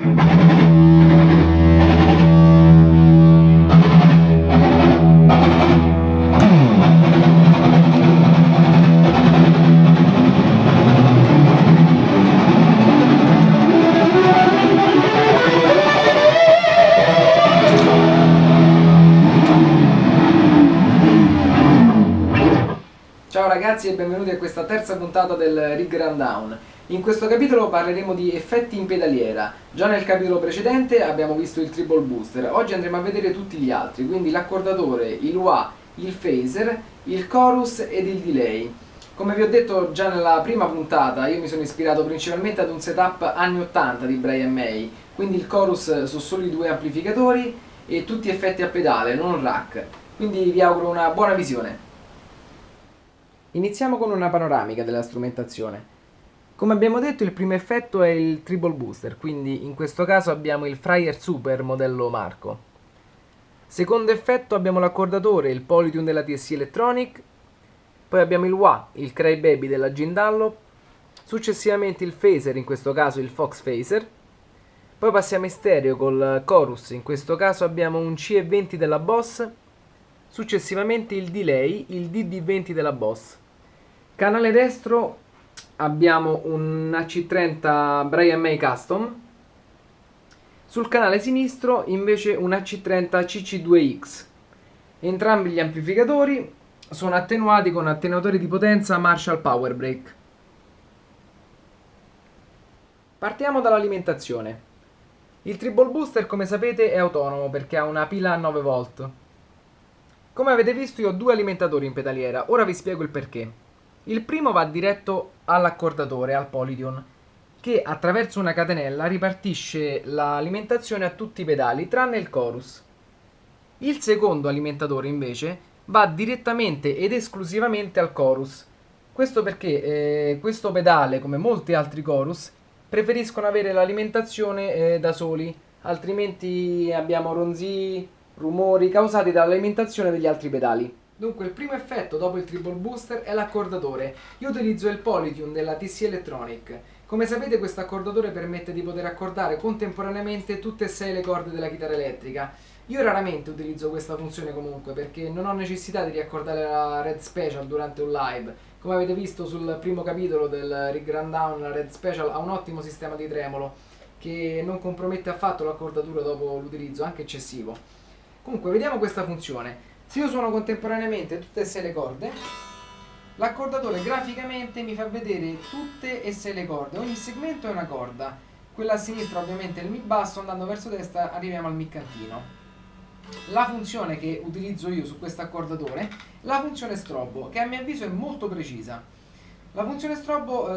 Ciao ragazzi e benvenuti a questa terza puntata del Rig Rundown. In questo capitolo parleremo di effetti in pedaliera. Già nel capitolo precedente abbiamo visto il Treble Booster, oggi andremo a vedere tutti gli altri, quindi l'accordatore, il wah, il phaser, il chorus ed il delay. Come vi ho detto già nella prima puntata, io mi sono ispirato principalmente ad un setup anni 80 di Brian May, quindi il chorus su soli due amplificatori e tutti effetti a pedale, non rack. Quindi vi auguro una buona visione. Iniziamo con una panoramica della strumentazione. Come abbiamo detto, il primo effetto è il Treble Booster, quindi in questo caso abbiamo il Fryer Super modello Marco. Secondo effetto abbiamo l'accordatore, il Polytune della TSC Electronic, poi abbiamo il wah, il Crybaby della Gene Dunlop, successivamente il phaser, in questo caso il Fox Phaser, poi passiamo in stereo col chorus, in questo caso abbiamo un CE20 della Boss, successivamente il delay, il DD20 della Boss. Canale destro abbiamo un AC30 Brian May Custom, sul canale sinistro invece un AC30 CC2X. Entrambi gli amplificatori sono attenuati con attenuatori di potenza Marshall Power Brake. Partiamo dall'alimentazione. Il Treble Booster, come sapete, è autonomo perché ha una pila a 9 volt. Come avete visto, io ho due alimentatori in pedaliera, ora vi spiego il perché. Il primo va diretto all'accordatore, al Polytune, che attraverso una catenella ripartisce l'alimentazione a tutti i pedali, tranne il chorus. Il secondo alimentatore invece va direttamente ed esclusivamente al chorus. Questo perché questo pedale, come molti altri chorus, preferiscono avere l'alimentazione da soli, altrimenti abbiamo ronzii, rumori causati dall'alimentazione degli altri pedali. Dunque il primo effetto dopo il Treble Booster è l'accordatore. Io utilizzo il Polytune della TSC Electronic. Come sapete, questo accordatore permette di poter accordare contemporaneamente tutte e 6 le corde della chitarra elettrica. Io raramente utilizzo questa funzione comunque perché non ho necessità di riaccordare la Red Special durante un live. Come avete visto sul primo capitolo del Rig Rundown, la Red Special ha un ottimo sistema di tremolo che non compromette affatto l'accordatura dopo l'utilizzo, anche eccessivo. Comunque vediamo questa funzione. Se io suono contemporaneamente tutte e 6 le corde, l'accordatore graficamente mi fa vedere tutte e 6 le corde, ogni segmento è una corda. Quella a sinistra ovviamente è il Mi basso, andando verso destra arriviamo al Mi cantino. La funzione che utilizzo io su questo accordatore è la funzione strobo, che a mio avviso è molto precisa. La funzione strobo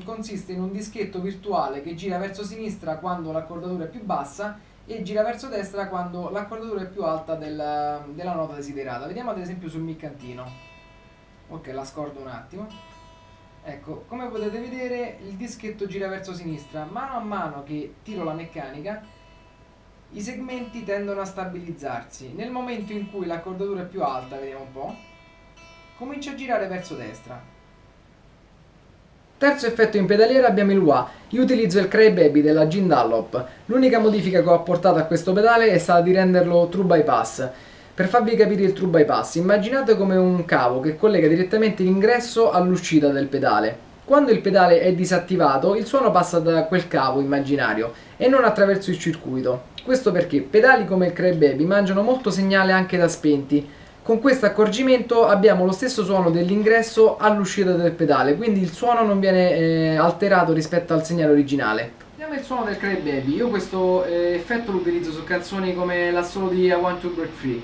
consiste in un dischetto virtuale che gira verso sinistra quando l'accordatura è più bassa e gira verso destra quando l'accordatura è più alta della nota desiderata. Vediamo ad esempio sul Mi cantino. Ok, la scordo un attimo. Ecco, come potete vedere il dischetto gira verso sinistra. Mano a mano che tiro la meccanica, i segmenti tendono a stabilizzarsi. Nel momento in cui l'accordatura è più alta, vediamo un po', comincia a girare verso destra. Terzo effetto in pedaliera abbiamo il wah. Io utilizzo il Crybaby della Gene Dunlop. L'unica modifica che ho apportato a questo pedale è stata di renderlo true bypass. Per farvi capire il true bypass, immaginate come un cavo che collega direttamente l'ingresso all'uscita del pedale. Quando il pedale è disattivato, il suono passa da quel cavo immaginario e non attraverso il circuito. Questo perché pedali come il Crybaby mangiano molto segnale anche da spenti. Con questo accorgimento abbiamo lo stesso suono dell'ingresso all'uscita del pedale, quindi il suono non viene alterato rispetto al segnale originale. Vediamo il suono del Crybaby. Io questo effetto lo utilizzo su canzoni come l'assolo di I Want to Break Free.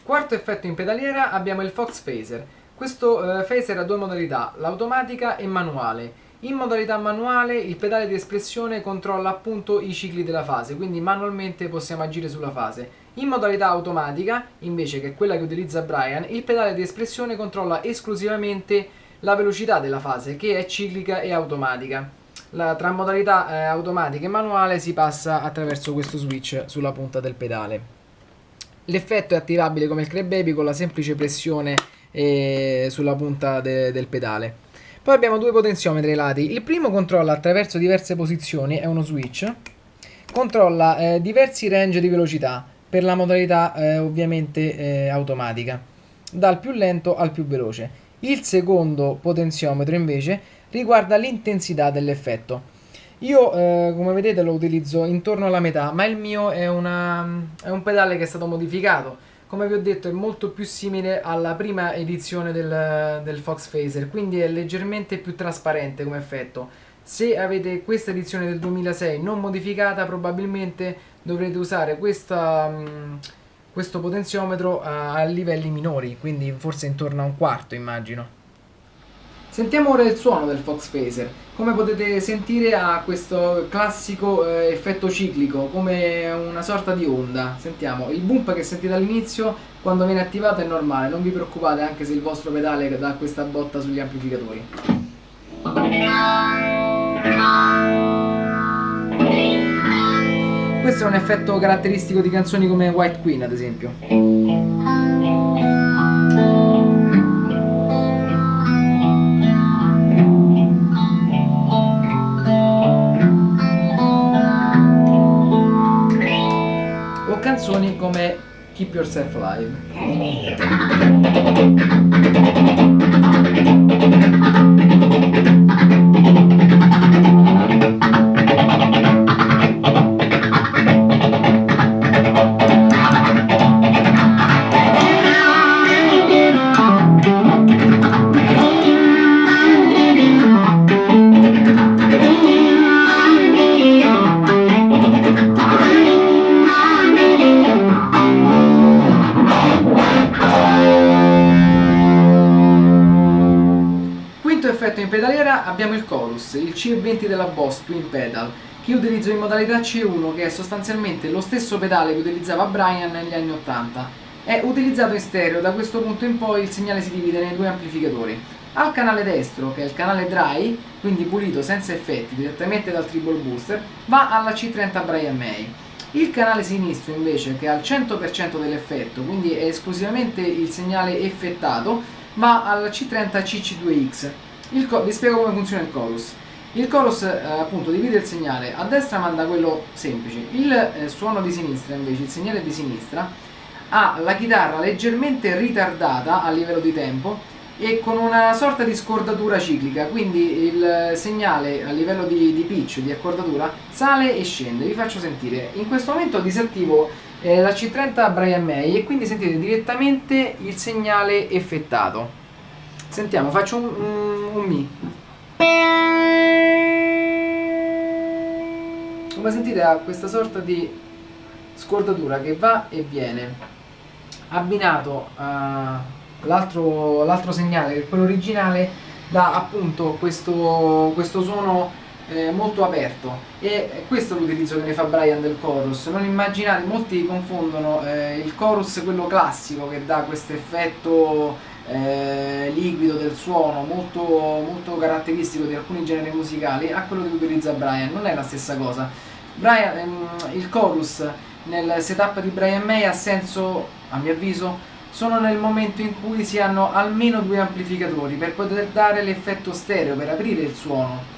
Quarto effetto in pedaliera abbiamo il Fox Phaser. Questo phaser ha due modalità, l'automatica e manuale. In modalità manuale il pedale di espressione controlla appunto i cicli della fase, quindi manualmente possiamo agire sulla fase. In modalità automatica, invece, che è quella che utilizza Brian, il pedale di espressione controlla esclusivamente la velocità della fase, che è ciclica e automatica. Tra modalità automatica e manuale si passa attraverso questo switch sulla punta del pedale. L'effetto è attivabile come il Crybaby con la semplice pressione sulla punta del pedale. Poi abbiamo due potenziometri ai lati. Il primo controlla attraverso diverse posizioni, è uno switch, controlla diversi range di velocità per la modalità ovviamente automatica, dal più lento al più veloce. Il secondo potenziometro invece riguarda l'intensità dell'effetto. Io come vedete lo utilizzo intorno alla metà, ma il mio è un pedale che è stato modificato. Come vi ho detto è molto più simile alla prima edizione del Fox Phaser, quindi è leggermente più trasparente come effetto. Se avete questa edizione del 2006 non modificata, probabilmente dovrete usare questo potenziometro a livelli minori, quindi forse intorno a un quarto, immagino. Sentiamo ora il suono del Fox Phaser. Come potete sentire ha questo classico effetto ciclico, come una sorta di onda. Sentiamo, il bump che sentite all'inizio quando viene attivato è normale, non vi preoccupate anche se il vostro pedale dà questa botta sugli amplificatori. Questo è un effetto caratteristico di canzoni come White Queen, ad esempio. O canzoni come Keep Yourself Alive. Effetto in pedaliera abbiamo il chorus, il C20 della Boss Twin Pedal, che io utilizzo in modalità C1, che è sostanzialmente lo stesso pedale che utilizzava Brian negli anni 80. È utilizzato in stereo, da questo punto in poi il segnale si divide nei due amplificatori. Al canale destro, che è il canale dry, quindi pulito senza effetti, direttamente dal treble booster, va alla C30 Brian May. Il canale sinistro invece, che ha il 100% dell'effetto, quindi è esclusivamente il segnale effettato, va al C30 CC2X. Vi spiego come funziona il chorus. Il chorus appunto divide il segnale, a destra manda quello semplice, il suono di sinistra invece, il segnale di sinistra, ha la chitarra leggermente ritardata a livello di tempo e con una sorta di scordatura ciclica, quindi il segnale a livello di pitch, di accordatura, sale e scende. Vi faccio sentire. In questo momento disattivo la C30 Brian May e quindi sentite direttamente il segnale effettato. Sentiamo, faccio un Mi. Come sentite ha questa sorta di scordatura che va e viene, abbinato all'altro segnale, che è quello originale, dà appunto questo suono molto aperto, e questo è l'utilizzo che ne fa Brian del chorus. Non immaginate, molti confondono il chorus, quello classico che dà questo effetto liquido del suono molto, molto caratteristico di alcuni generi musicali, a quello che utilizza Brian. Non è la stessa cosa. Il chorus nel setup di Brian May ha senso, a mio avviso, solo nel momento in cui si hanno almeno due amplificatori per poter dare l'effetto stereo, per aprire il suono.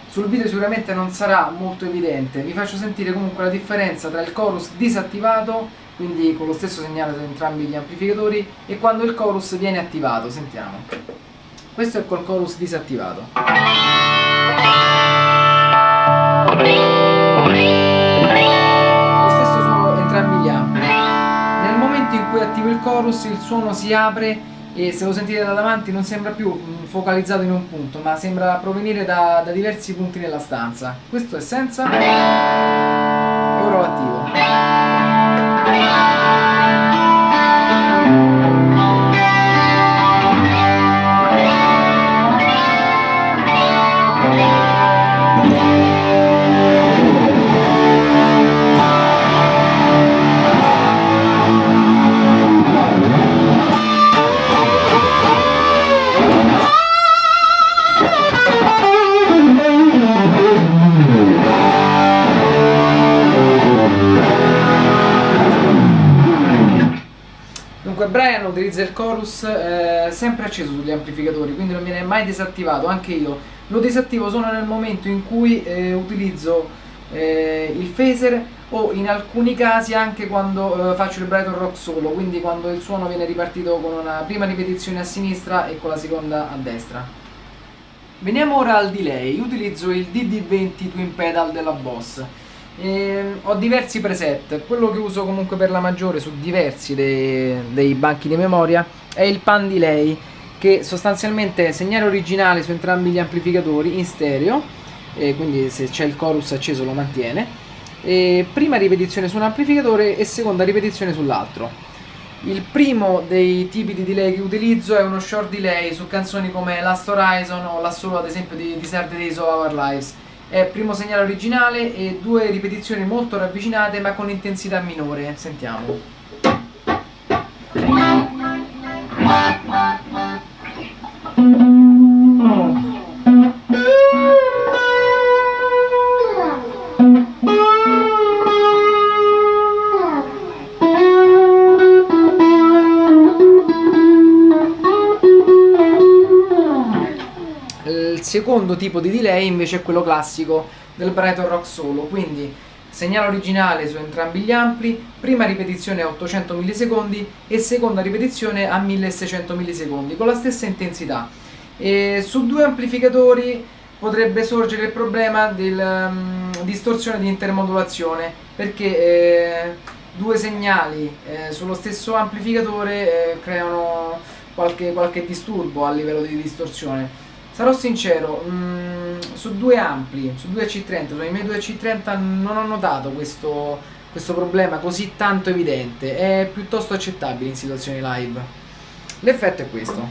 Sul video sicuramente non sarà molto evidente, vi faccio sentire comunque la differenza tra il chorus disattivato, quindi con lo stesso segnale su entrambi gli amplificatori, e quando il chorus viene attivato. Sentiamo. Questo è col chorus disattivato. Lo stesso sono entrambi gli ampi. Nel momento in cui attivo il chorus il suono si apre e se lo sentite da davanti non sembra più focalizzato in un punto, ma sembra provenire da diversi punti nella stanza. Questo è senza e ora lo attivo. utilizza il chorus sempre acceso sugli amplificatori, quindi non viene mai disattivato. Anche io lo disattivo solo nel momento in cui utilizzo il phaser, o in alcuni casi anche quando faccio il Brighton Rock solo, quindi quando il suono viene ripartito con una prima ripetizione a sinistra e con la seconda a destra. Veniamo ora al delay. Utilizzo il DD20 Twin Pedal della Boss. Ho diversi preset. Quello che uso comunque per la maggiore su diversi dei banchi di memoria è il pan delay, che sostanzialmente è segnale originale su entrambi gli amplificatori in stereo, quindi se c'è il chorus acceso lo mantiene, prima ripetizione su un amplificatore e seconda ripetizione sull'altro. Il primo dei tipi di delay che utilizzo è uno short delay su canzoni come Last Horizon o l'assolo ad esempio di Desert Days of Our Lives. È primo segnale originale e due ripetizioni molto ravvicinate ma con intensità minore. Sentiamo. Il secondo tipo di delay invece è quello classico del Brighton Rock solo, quindi segnale originale su entrambi gli ampli, prima ripetizione a 800 millisecondi e seconda ripetizione a 1600 millisecondi con la stessa intensità. E su due amplificatori potrebbe sorgere il problema della distorsione di intermodulazione, perché due segnali sullo stesso amplificatore creano qualche disturbo a livello di distorsione. Sarò sincero, su due ampli, su due AC30, sui miei due AC30 non ho notato questo problema così tanto evidente, è piuttosto accettabile in situazioni live. L'effetto è questo.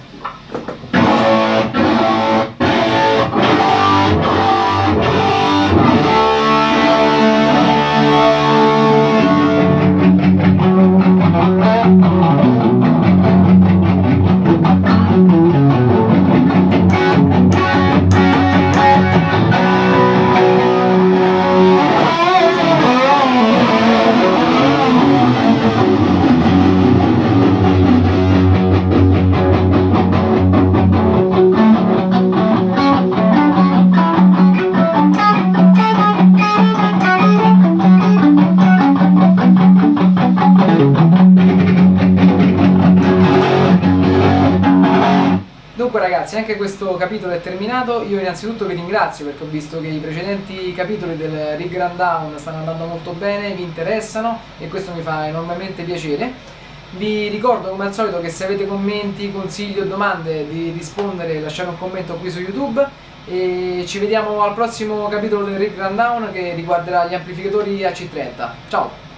Dunque ragazzi, anche questo capitolo è terminato. Io innanzitutto vi ringrazio perché ho visto che i precedenti capitoli del Rig Rundown stanno andando molto bene, vi interessano e questo mi fa enormemente piacere. Vi ricordo come al solito che se avete commenti, consigli o domande di rispondere, lasciare un commento qui su YouTube, e ci vediamo al prossimo capitolo del Rig Rundown che riguarderà gli amplificatori AC30. Ciao!